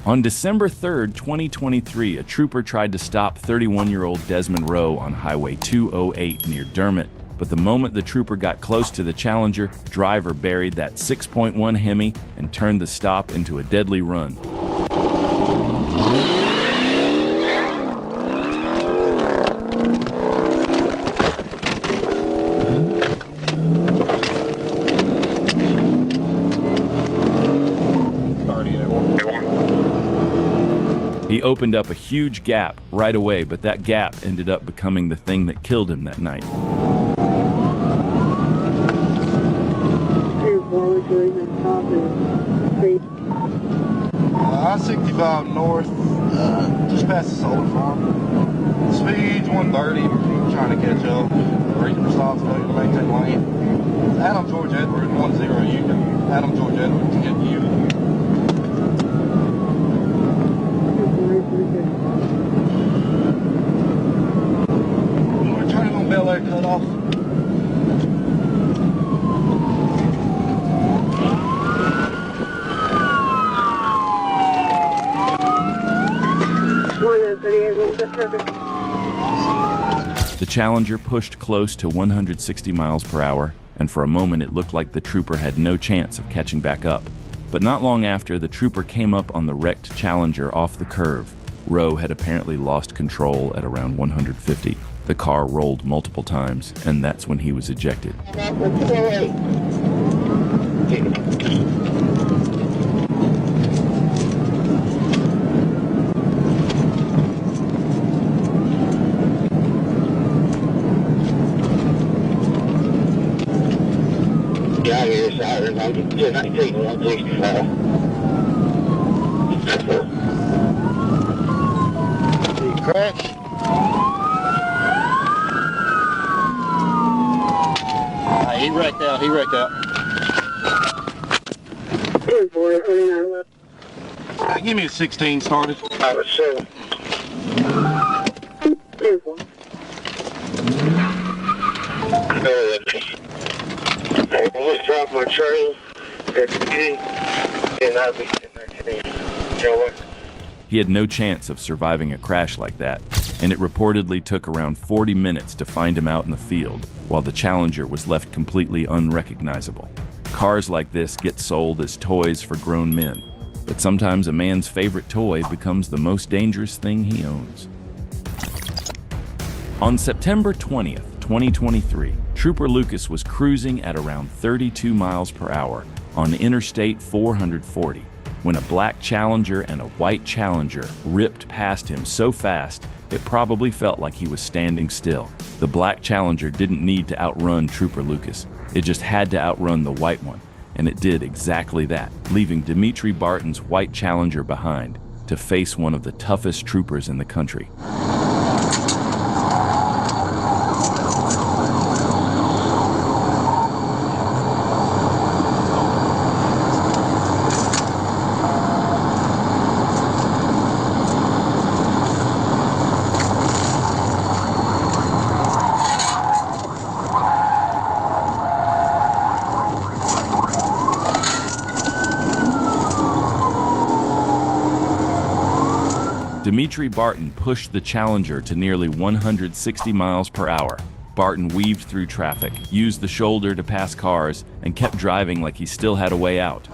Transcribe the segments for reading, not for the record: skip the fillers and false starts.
On December 3rd, 2023, a trooper tried to stop 31-year-old Desmond Rowe on Highway 208 near Dermot, but the moment the trooper got close to the Challenger, driver buried that 6.1 Hemi and turned the stop into a deadly run. He opened up a huge gap right away, but that gap ended up becoming the thing that killed him that night. I-65 north, just past the solar farm. Speed's 130, trying to catch up. Reasonable stops, failure to maintain lane. Adam George Edward, 10 Union. Adam George Edward to get you. We're turning on Bel Air cutoff. The Challenger pushed close to 160 miles per hour, and for a moment it looked like the trooper had no chance of catching back up. But not long after, the trooper came up on the wrecked Challenger off the curve. Rowe had apparently lost control at around 150. The car rolled multiple times, and that's when he was ejected. Got here, sirens. I'm just not taking 165. Did he crash? He wrecked out. He wrecked out. Give me a 16 started. I was so. I almost dropped my trail at the key, and I'll be sitting there today. He had no chance of surviving a crash like that, and it reportedly took around 40 minutes to find him out in the field, while the Challenger was left completely unrecognizable. Cars like this get sold as toys for grown men, but sometimes a man's favorite toy becomes the most dangerous thing he owns. On September 20th, 2023, Trooper Lucas was cruising at around 32 miles per hour on Interstate 440 when a black Challenger and a white Challenger ripped past him so fast it probably felt like he was standing still. The black Challenger didn't need to outrun Trooper Lucas. It just had to outrun the white one, and it did exactly that, leaving Dimitri Barton's white Challenger behind to face one of the toughest troopers in the country. Dimitri Barton pushed the Challenger to nearly 160 miles per hour. Barton weaved through traffic, used the shoulder to pass cars, and kept driving like he still had a way out.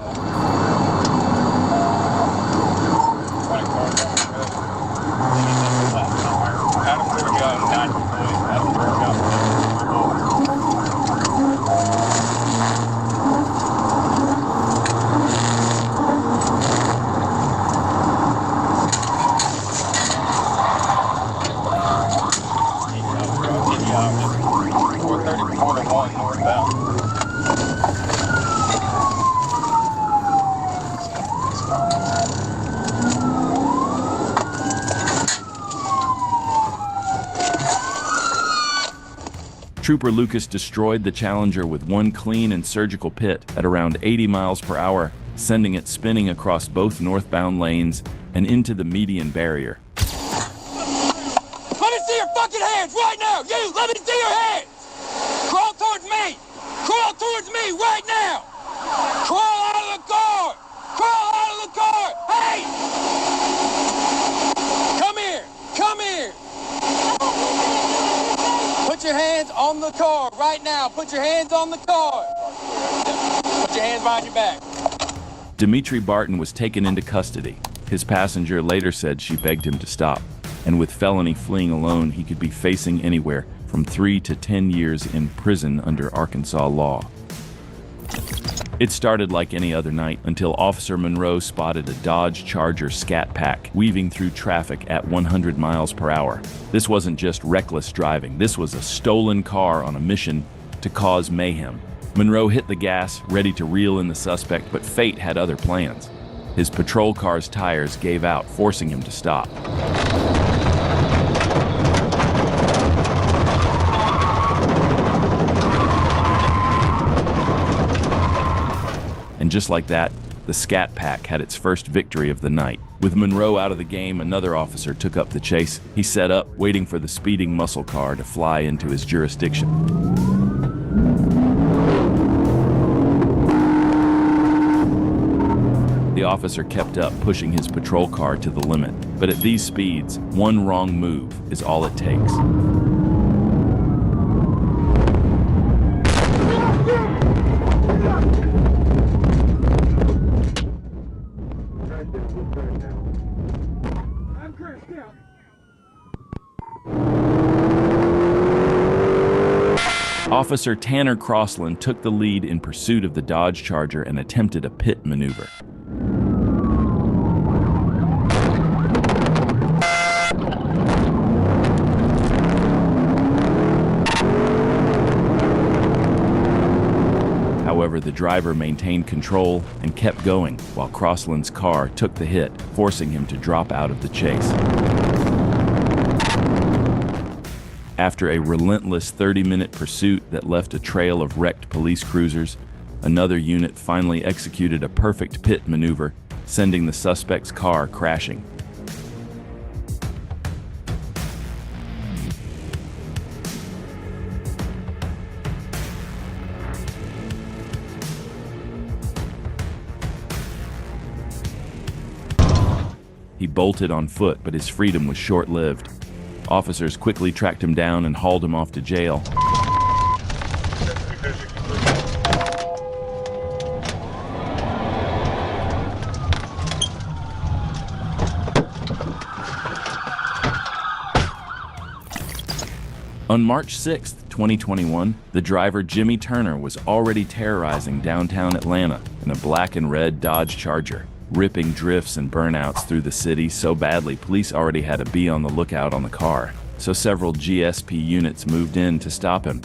Trooper Lucas destroyed the Challenger with one clean and surgical pit at around 80 miles per hour, sending it spinning across both northbound lanes and into the median barrier. Let me see your fucking hands right now! You! Let me see your hands! Crawl towards me! Crawl towards me right now! Crawl out of the car! Crawl out of the car! Hey! On the car, right now. Put your hands on the car. Put your hands behind your back. Dimitri Barton was taken into custody. His passenger later said she begged him to stop, and with felony fleeing alone, he could be facing anywhere from 3 to 10 years in prison under Arkansas law. It started like any other night until Officer Monroe spotted a Dodge Charger Scat Pack weaving through traffic at 100 miles per hour. This wasn't just reckless driving, this was a stolen car on a mission to cause mayhem. Monroe hit the gas, ready to reel in the suspect, but fate had other plans. His patrol car's tires gave out, forcing him to stop. And just like that, the Scat Pack had its first victory of the night. With Monroe out of the game, another officer took up the chase. He set up, waiting for the speeding muscle car to fly into his jurisdiction. The officer kept up, pushing his patrol car to the limit. But at these speeds, one wrong move is all it takes. Officer Tanner Crossland took the lead in pursuit of the Dodge Charger and attempted a pit maneuver. However, the driver maintained control and kept going while Crossland's car took the hit, forcing him to drop out of the chase. After a relentless 30-minute pursuit that left a trail of wrecked police cruisers, another unit finally executed a perfect pit maneuver, sending the suspect's car crashing. He bolted on foot, but his freedom was short-lived. Officers quickly tracked him down and hauled him off to jail. On March 6, 2021, the driver Jimmy Turner was already terrorizing downtown Atlanta in a black and red Dodge Charger, ripping drifts and burnouts through the city so badly police already had to be on the lookout on the car. So several GSP units moved in to stop him.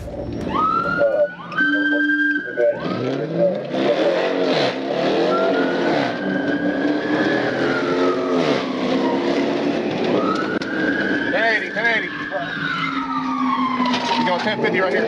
You going 1050 right here?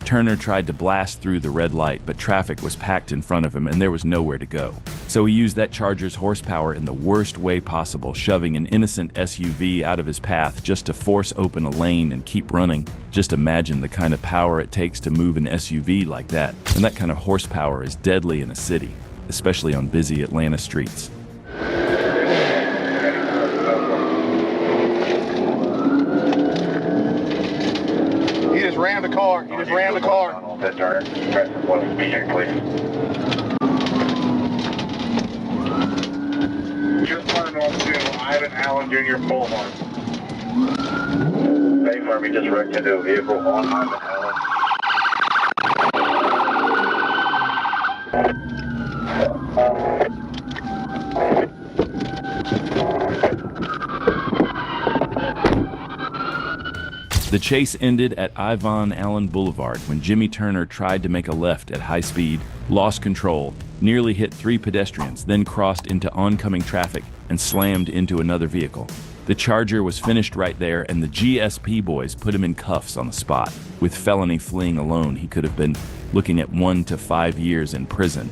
Turner tried to blast through the red light, but traffic was packed in front of him and there was nowhere to go. So he used that Charger's horsepower in the worst way possible, shoving an innocent SUV out of his path just to force open a lane and keep running. Just imagine the kind of power it takes to move an SUV like that. And that kind of horsepower is deadly in a city, especially on busy Atlanta streets. Ran the car. He just ran the car. Just running off to Ivan Allen Jr. Boulevard. State Army just wrecked into a vehicle on Ivan Allen. The chase ended at Ivan Allen Boulevard when Jimmy Turner tried to make a left at high speed, lost control, nearly hit 3 pedestrians, then crossed into oncoming traffic and slammed into another vehicle. The Charger was finished right there, and the GSP boys put him in cuffs on the spot. With felony fleeing alone, he could have been looking at 1 to 5 years in prison.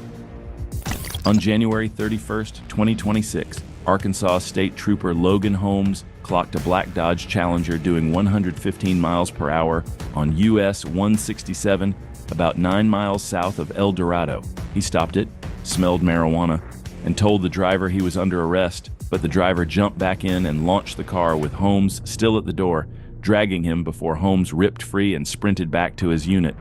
On January 31st, 2026, Arkansas State Trooper Logan Holmes clocked a black Dodge Challenger doing 115 miles per hour on US 167 about 9 miles south of El Dorado. He stopped it, smelled marijuana, and told the driver he was under arrest, but the driver jumped back in and launched the car with Holmes still at the door, dragging him before Holmes ripped free and sprinted back to his unit.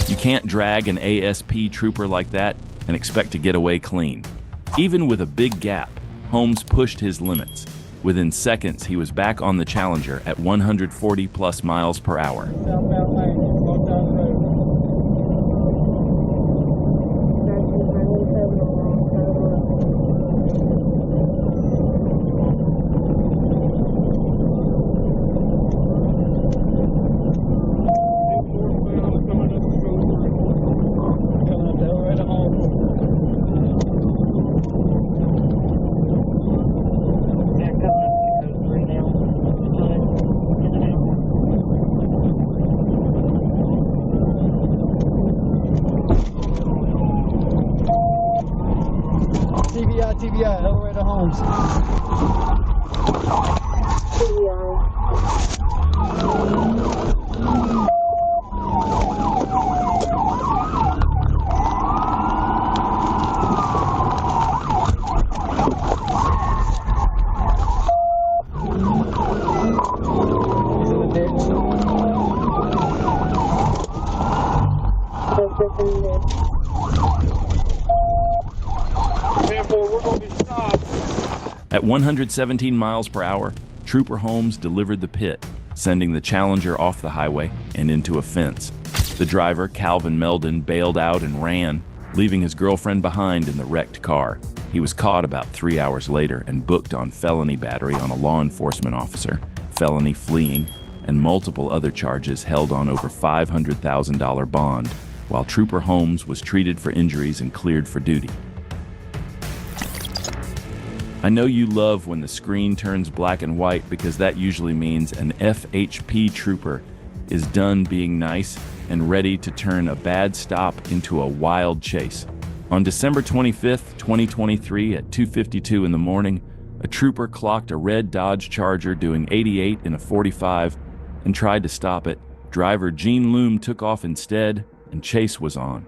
You can't drag an ASP trooper like that and expect to get away clean. Even with a big gap, Holmes pushed his limits. Within seconds, he was back on the Challenger at 140 plus miles per hour. Southbound lane, walk down the road. TBI, all the way to Holmes. At 117 miles per hour, Trooper Holmes delivered the pit, sending the Challenger off the highway and into a fence. The driver, Calvin Meldon, bailed out and ran, leaving his girlfriend behind in the wrecked car. He was caught about 3 hours later and booked on felony battery on a law enforcement officer, felony fleeing, and multiple other charges held on over $500,000 bond, while Trooper Holmes was treated for injuries and cleared for duty. I know you love when the screen turns black and white because that usually means an FHP trooper is done being nice and ready to turn a bad stop into a wild chase. On December 25th, 2023 at 2:52 in the morning, a trooper clocked a red Dodge Charger doing 88 in a 45 and tried to stop it. Driver Gene Loom took off instead and chase was on.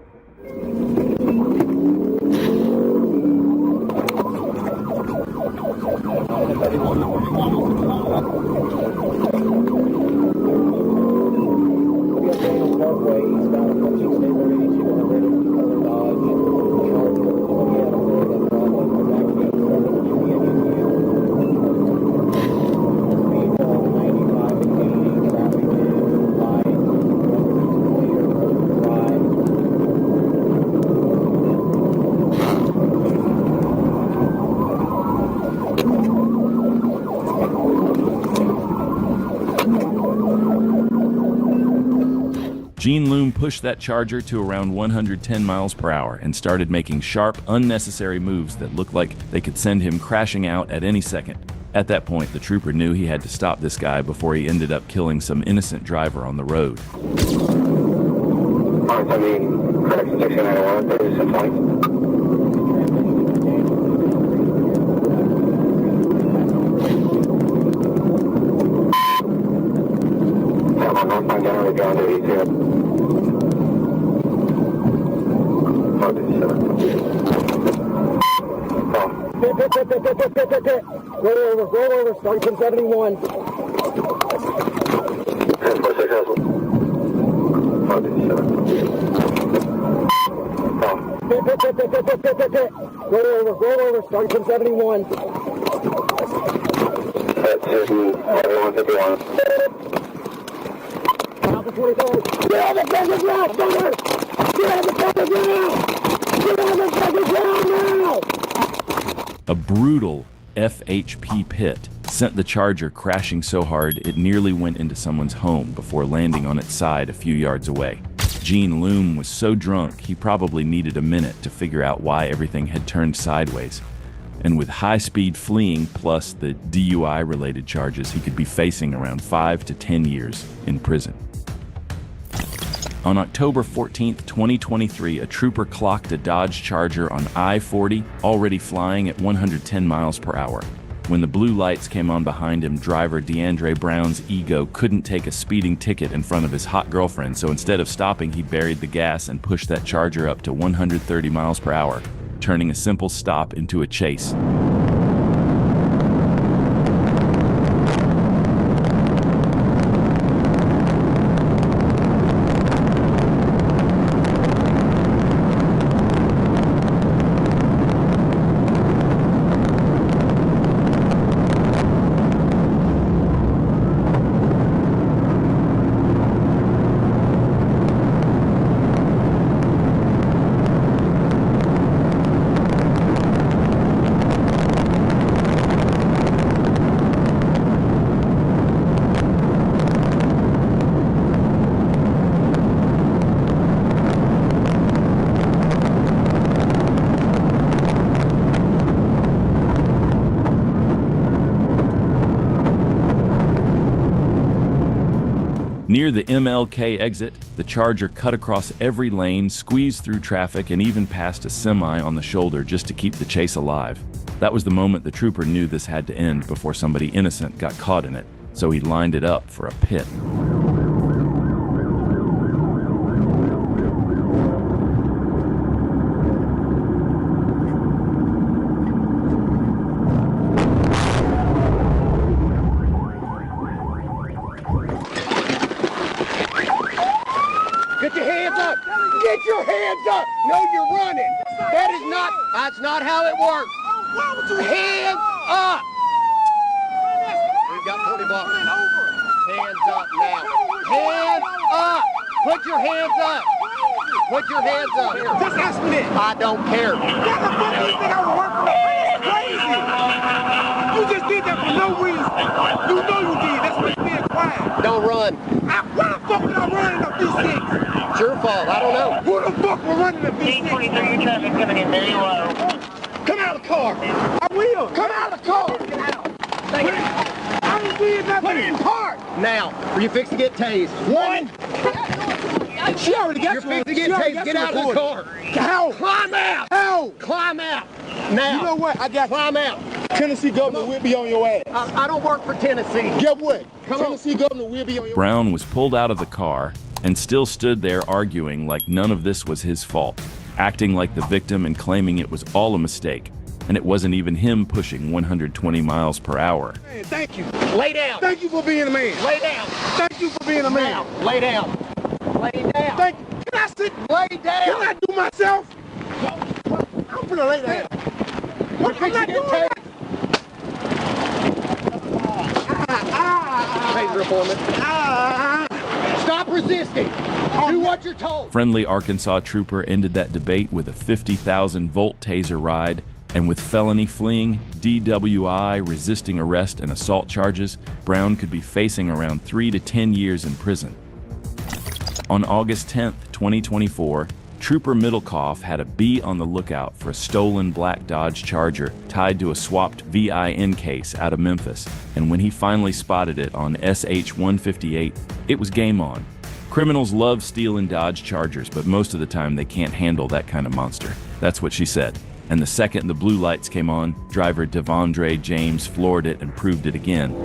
Gene Loom pushed that Charger to around 110 miles per hour and started making sharp, unnecessary moves that looked like they could send him crashing out at any second. At that point, the trooper knew he had to stop this guy before he ended up killing some innocent driver on the road. Correction 6901, there is some point. Northbound generally drawn to 80. Pit. Roll over, starting from 71. 1046 Pit. Roll over, starting from 71. That's 151. Get on the fucking ground, brother! Get on the fucking ground! Get on the fucking ground now! A brutal FHP pit sent the Charger crashing so hard it nearly went into someone's home before landing on its side a few yards away. Gene Loom was so drunk he probably needed a minute to figure out why everything had turned sideways. And with high-speed fleeing plus the DUI-related charges, he could be facing around 5 to 10 years in prison. On October 14, 2023, a trooper clocked a Dodge Charger on I-40, already flying at 110 miles per hour. When the blue lights came on behind him, driver DeAndre Brown's ego couldn't take a speeding ticket in front of his hot girlfriend, so instead of stopping, he buried the gas and pushed that Charger up to 130 miles per hour, turning a simple stop into a chase. Near the MLK exit, the Charger cut across every lane, squeezed through traffic, and even passed a semi on the shoulder just to keep the chase alive. That was the moment the trooper knew this had to end before somebody innocent got caught in it, so he lined it up for a pit. Get your hands up! Get your hands up! No, you're running. That's not how it works. Hands up! We've got 40 bucks. Hands up now. Hands up! Put your hands up! Put your hands up. Just ask me that. I don't care. What the fuck do you think I was working on? It's crazy. You just did that for no reason. You know you did. That's why you're being quiet. Don't run. Why the fuck would I run in a V6? It's your fault. I don't know. Who the fuck will run in a V6? 823, your traffic coming in very low. Come out of the car. I will. Come out of the car. Get out. I ain't did nothing. Put it in park. Now, are you fixing to get tased? One. She already got You're you. fixing to get tased. Get out of the car. How? Climb out. How? Climb out. Now. You know what? I got Climb out. Tennessee governor will be on your ass. I don't work for Tennessee. Get what? Come on. Tennessee governor will be on your Brown was pulled out of the car and still stood there arguing like none of this was his fault, acting like the victim and claiming it was all a mistake, and it wasn't even him pushing 120 miles per hour. Man, thank you. Lay down. Thank you for being a man. Lay down. Thank you for being a man. Now. Lay down. Lay down. Thank you. Can I sit? Lay down. Can I do myself? I'm gonna lay down. What am I doing? Taser foreman. Stop resisting. Do what you're told. Friendly Arkansas trooper ended that debate with a 50,000-volt taser ride, and with felony fleeing, DWI, resisting arrest, and assault charges, Brown could be facing around 3 to 10 years in prison. On August 10, 2024, Trooper Middlecoff had to be on the lookout for a stolen black Dodge Charger tied to a swapped VIN case out of Memphis, and when he finally spotted it on SH-158, it was game on. Criminals love stealing Dodge Chargers, but most of the time they can't handle that kind of monster. That's what she said. And the second the blue lights came on, driver Devondre James floored it and proved it again.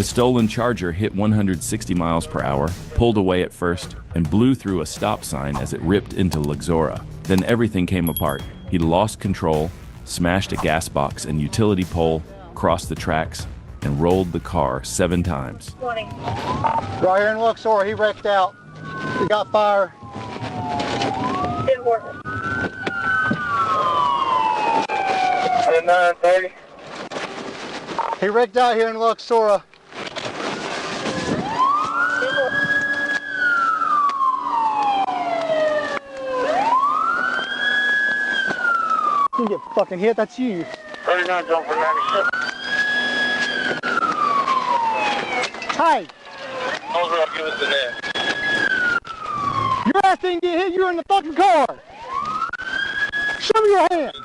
The stolen Charger hit 160 miles per hour, pulled away at first, and blew through a stop sign as it ripped into Luxora. Then everything came apart. He lost control, smashed a gas box and utility pole, crossed the tracks, and rolled the car 7 times. Morning. Right here in Luxor, he wrecked out. He got fire. Didn't work. 9:30. He wrecked out here in Luxor. You get fucking hit, that's you. 39 going for 96. Hey, I'll give us the net. your ass didn't get hit, you were in the fucking car. Show me your hands.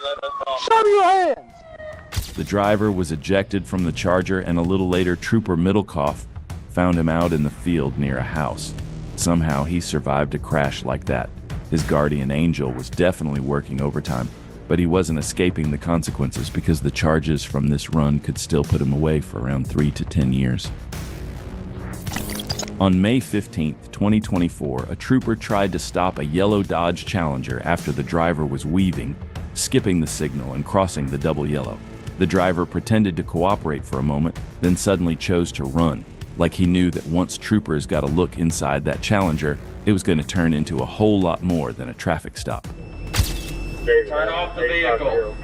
Show me your hands. The driver was ejected from the Charger, and a little later, Trooper Middlecoff found him out in the field near a house. Somehow he survived a crash like that. His guardian angel was definitely working overtime, but he wasn't escaping the consequences because the charges from this run could still put him away for around 3 to 10 years. On May 15, 2024, a trooper tried to stop a yellow Dodge Challenger after the driver was weaving, skipping the signal and crossing the double yellow. The driver pretended to cooperate for a moment, then suddenly chose to run, like he knew that once troopers got a look inside that Challenger, it was going to turn into a whole lot more than a traffic stop. Turn off the vehicle.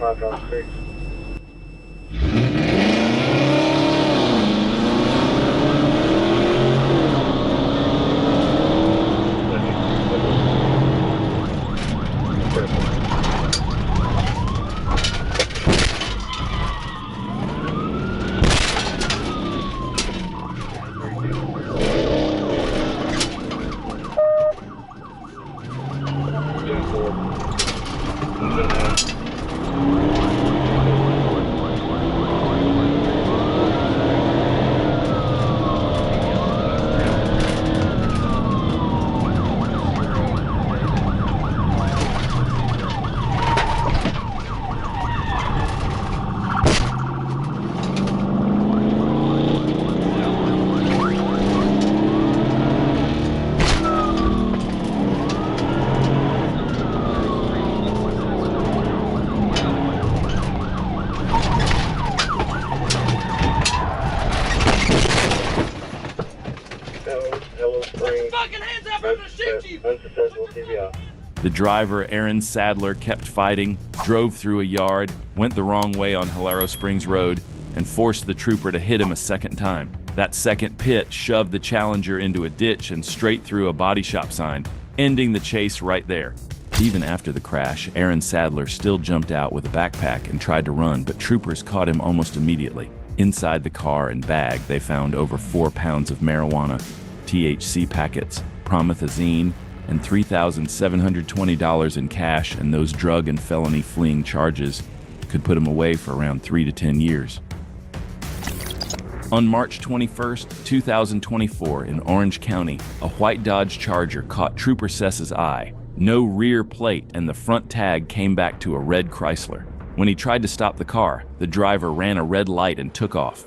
The driver, Aaron Sadler, kept fighting, drove through a yard, went the wrong way on Hilaro Springs Road, and forced the trooper to hit him a second time. That second pit shoved the Challenger into a ditch and straight through a body shop sign, ending the chase right there. Even after the crash, Aaron Sadler still jumped out with a backpack and tried to run, but troopers caught him almost immediately. Inside the car and bag, they found over 4 pounds of marijuana, THC packets, promethazine, and $3,720 in cash, and those drug and felony fleeing charges could put him away for around 3 to 10 years. On March 21, 2024, in Orange County, a white Dodge Charger caught Trooper Sess's eye. No rear plate, and the front tag came back to a red Chrysler. When he tried to stop the car, the driver ran a red light and took off.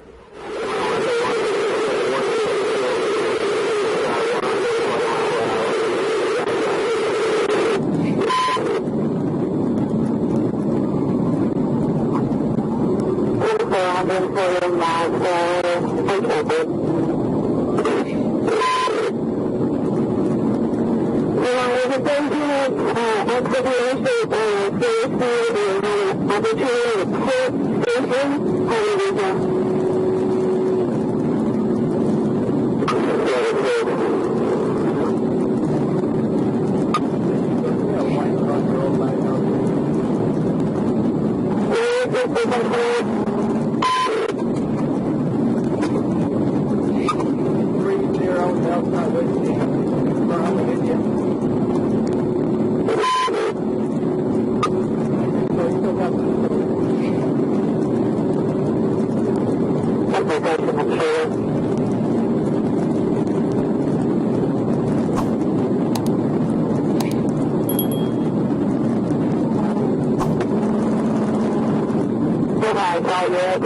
Right, yeah,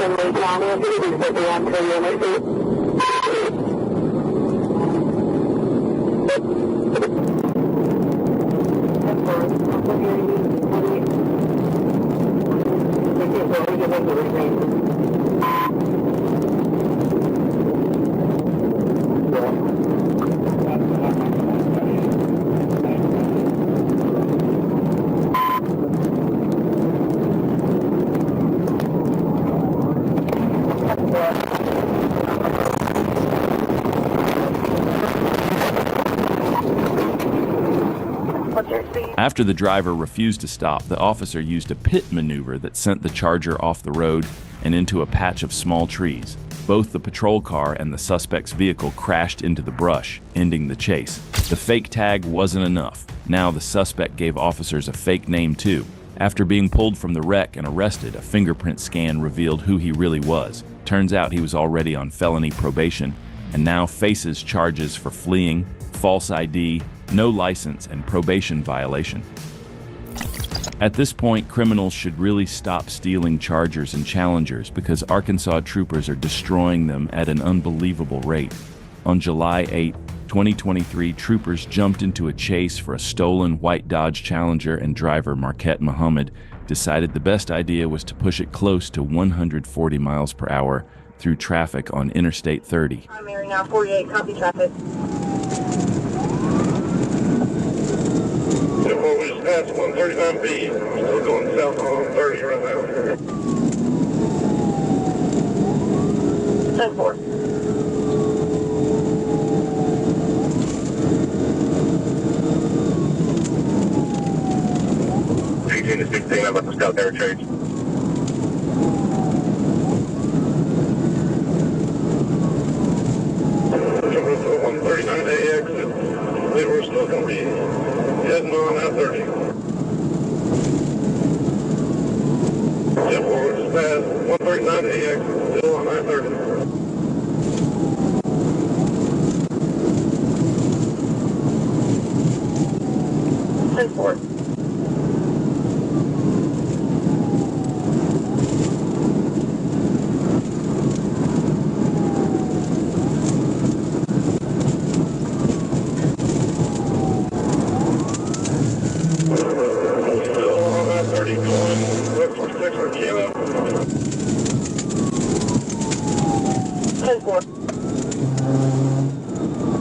After the driver refused to stop, the officer used a pit maneuver that sent the Charger off the road and into a patch of small trees. Both the patrol car and the suspect's vehicle crashed into the brush, ending the chase. The fake tag wasn't enough. Now the suspect gave officers a fake name too. After being pulled from the wreck and arrested, a fingerprint scan revealed who he really was. Turns out he was already on felony probation and now faces charges for fleeing, false ID, no license, and probation violation. At this point, criminals should really stop stealing Chargers and Challengers because Arkansas troopers are destroying them at an unbelievable rate. On July 8, 2023, troopers jumped into a chase for a stolen white Dodge Challenger, and driver Marquette Muhammad decided the best idea was to push it close to 140 miles per hour through traffic on Interstate 30. Primary now 48, copy traffic. We just passed 139B. We're going south on 30 right now. 10-4. To 16, I'm about to scout their change. Jumping to 139A exit. We're still going to be heading on I-30. Yep, we're just past 139A exit, still on I-30.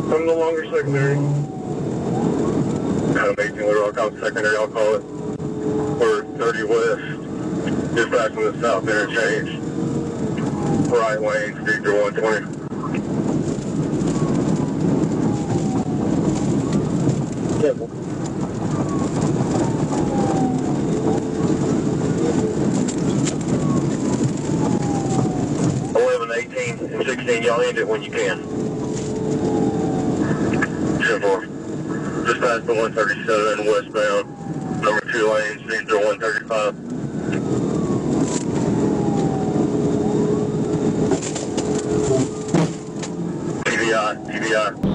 From the longer secondary. Kind of 18 little Rock secondary, I'll call it. Or 30 west. Just passing the south interchange. Right lane, speed to 120. Careful. 18 and 16, y'all end it when you can. 10-4. Just past the 137 westbound. Number 2 lane, speed to 135. TVI.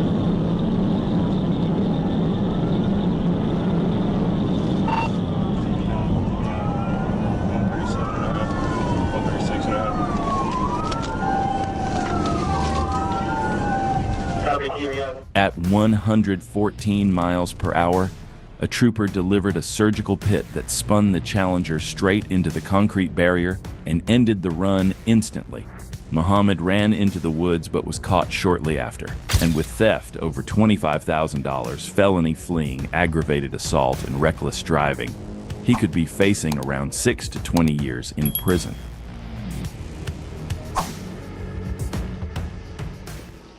At 114 miles per hour, a trooper delivered a surgical pit that spun the Challenger straight into the concrete barrier and ended the run instantly. Muhammad ran into the woods but was caught shortly after, and with theft over $25,000, felony fleeing, aggravated assault, and reckless driving, he could be facing around 6 to 20 years in prison.